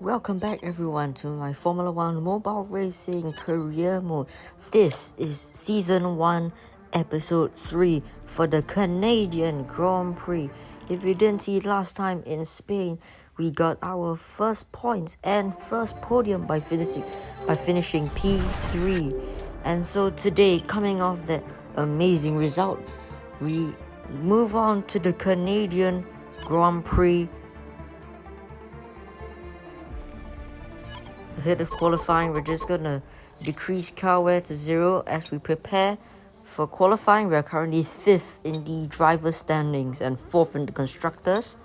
Welcome back everyone to my Formula 1 mobile racing career mode. This is season 1 episode 3 for the Canadian Grand Prix. If you didn't see it last time in Spain, we got our first points and first podium by finishing P3. And so today, coming off that amazing result, we move on to the Canadian Grand Prix. Ahead of qualifying, we're just gonna decrease car wear to 0 as we prepare for qualifying. We are currently 5th in the driver's standings and 4th in the constructors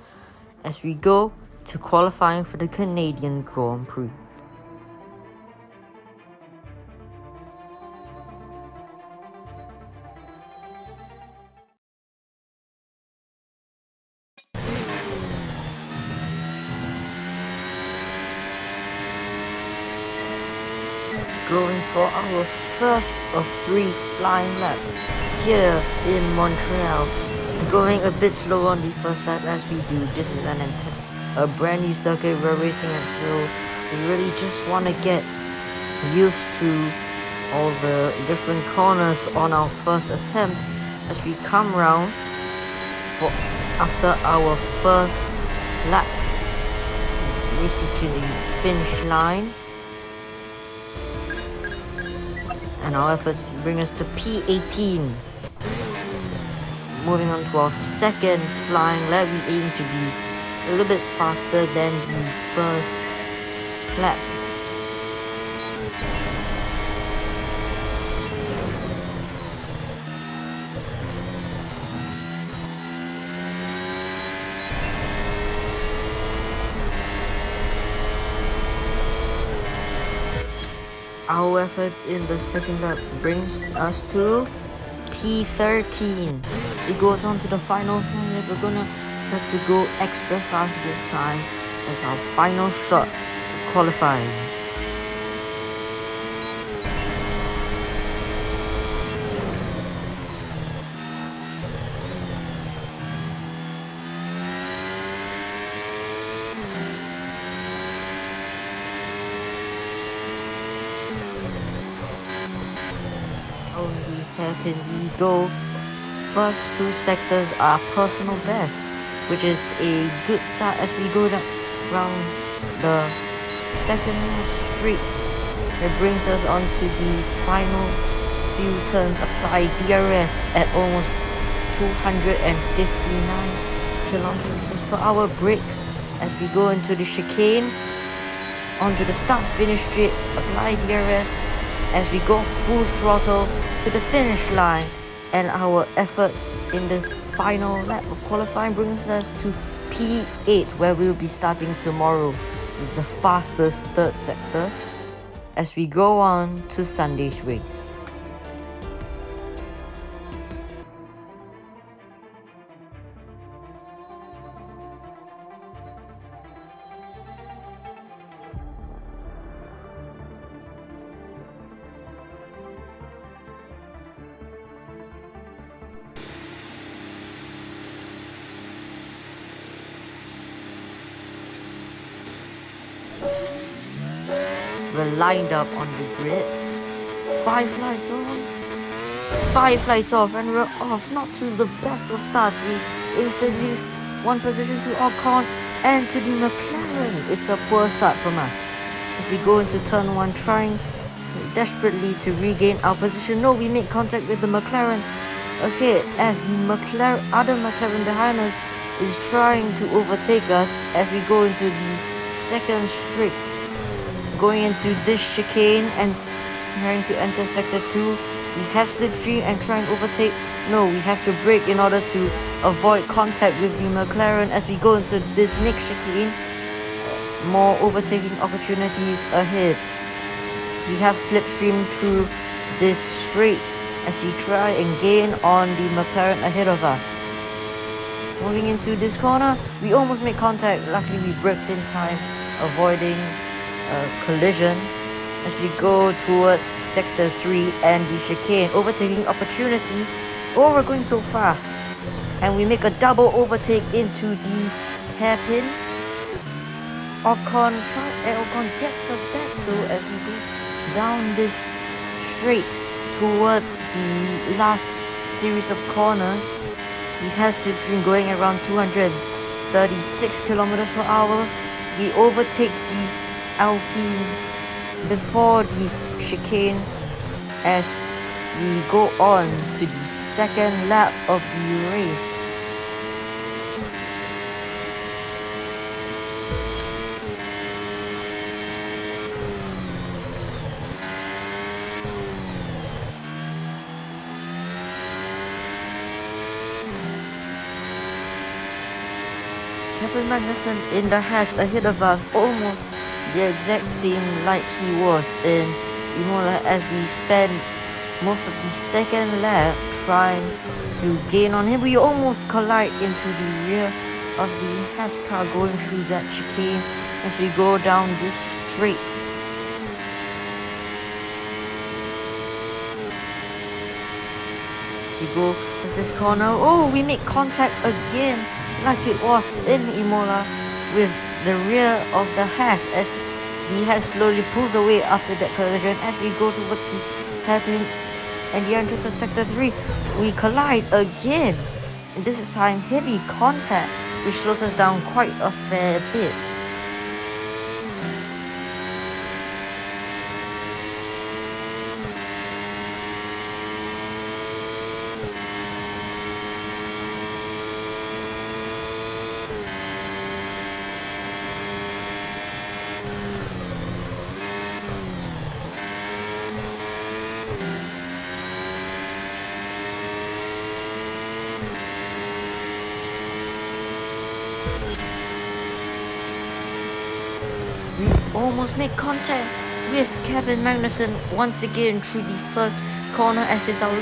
as we go to qualifying for the Canadian Grand Prix. Going for our first of 3 flying laps here in Montreal. Going a bit slow on the first lap as we do. This is a brand new circuit we're racing at, so we really just want to get used to all the different corners on our first attempt as we come round after our first lap, racing to the finish line. And our efforts bring us to P18. Moving on to our second flying lap, we aim to be a little bit faster than the first lap. Our efforts in the second lap brings us to P13. As we go on to the final lap, we're gonna have to go extra fast this time as our final shot qualifying. Only hairpin we go. First 2 sectors are personal best, which is a good start as we go down the second straight. It brings us on to the final few turns. Apply DRS at almost 259 kilometers per hour brake as we go into the chicane. Onto the start finish straight, apply DRS as we go full throttle to the finish line, and our efforts in the final lap of qualifying brings us to P8, where we'll be starting tomorrow with the fastest third sector as we go on to Sunday's race. We're lined up on the grid. 5 lights on, 5 lights off, and we're off. Not to the best of starts. We instantly lose 1 position to Ocon and to the McLaren. It's a poor start from us. As we go into turn 1, trying desperately to regain our position. No, we make contact with the McLaren ahead as the other McLaren behind us is trying to overtake us as we go into the second straight. Going into this chicane and trying to enter sector 2. We have slipstream and try and overtake. No, we have to brake in order to avoid contact with the McLaren as we go into this next chicane. More overtaking opportunities ahead. We have slipstream through this straight as we try and gain on the McLaren ahead of us. Moving into this corner, we almost made contact. Luckily we braked in time, avoiding collision as we go towards sector 3 and the chicane. Overtaking opportunity. Oh, we're going so fast, and we make a double overtake into the hairpin Ocon gets us back though as we go down this straight towards the last series of corners. We have slipstream going around 236 kilometers per hour. We overtake the Alpine before the chicane as we go on to the second lap of the race. Kevin Magnussen in the Haas ahead of us, almost the exact same like he was in Imola, as we spent most of the second lap trying to gain on him. We almost collide into the rear of the Haas car going through that chicane as we go down this straight. As we go with this corner, oh, we make contact again like it was in Imola with the rear of the Haas as the Haas slowly pulls away after that collision. As we go towards the hairpin and the entrance of Sector 3, we collide again, and this is time heavy contact, which slows us down quite a fair bit. We almost make contact with Kevin Magnussen once again through the first corner, as it's our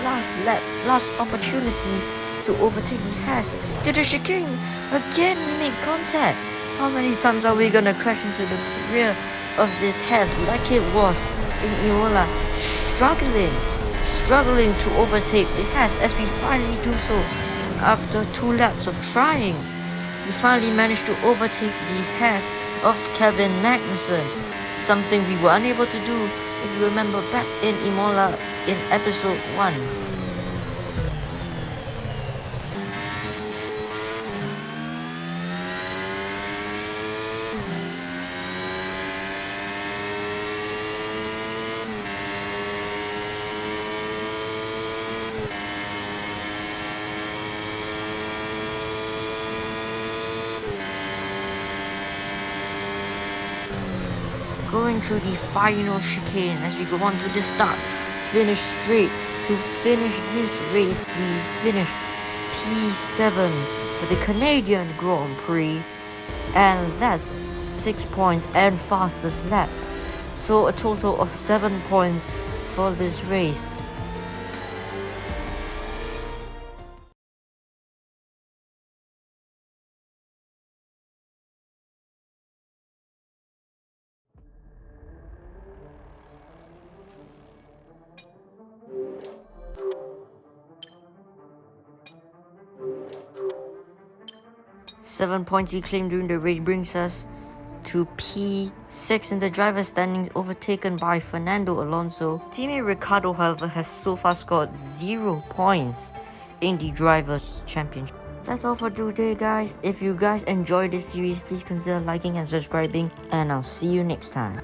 last opportunity to overtake the Haas. To the chicane, again we make contact. How many times are we gonna crash into the rear of this Haas like it was in Imola? Struggling to overtake the Haas, as we finally do so after 2 laps of trying. We finally managed to overtake the Haas of Kevin Magnussen, something we were unable to do if you remember back in Imola in episode 1. Going through the final chicane as we go on to the start, finish straight. To finish this race, we finished P7 for the Canadian Grand Prix, and that's 6 points and fastest lap, so a total of 7 points for this race. Seven points we claimed during the race brings us to P6 in the driver's standings, overtaken by Fernando Alonso. Teammate Ricciardo, however, has so far scored 0 points in the Drivers' Championship. That's all for today, guys. If you guys enjoyed this series, please consider liking and subscribing, and I'll see you next time.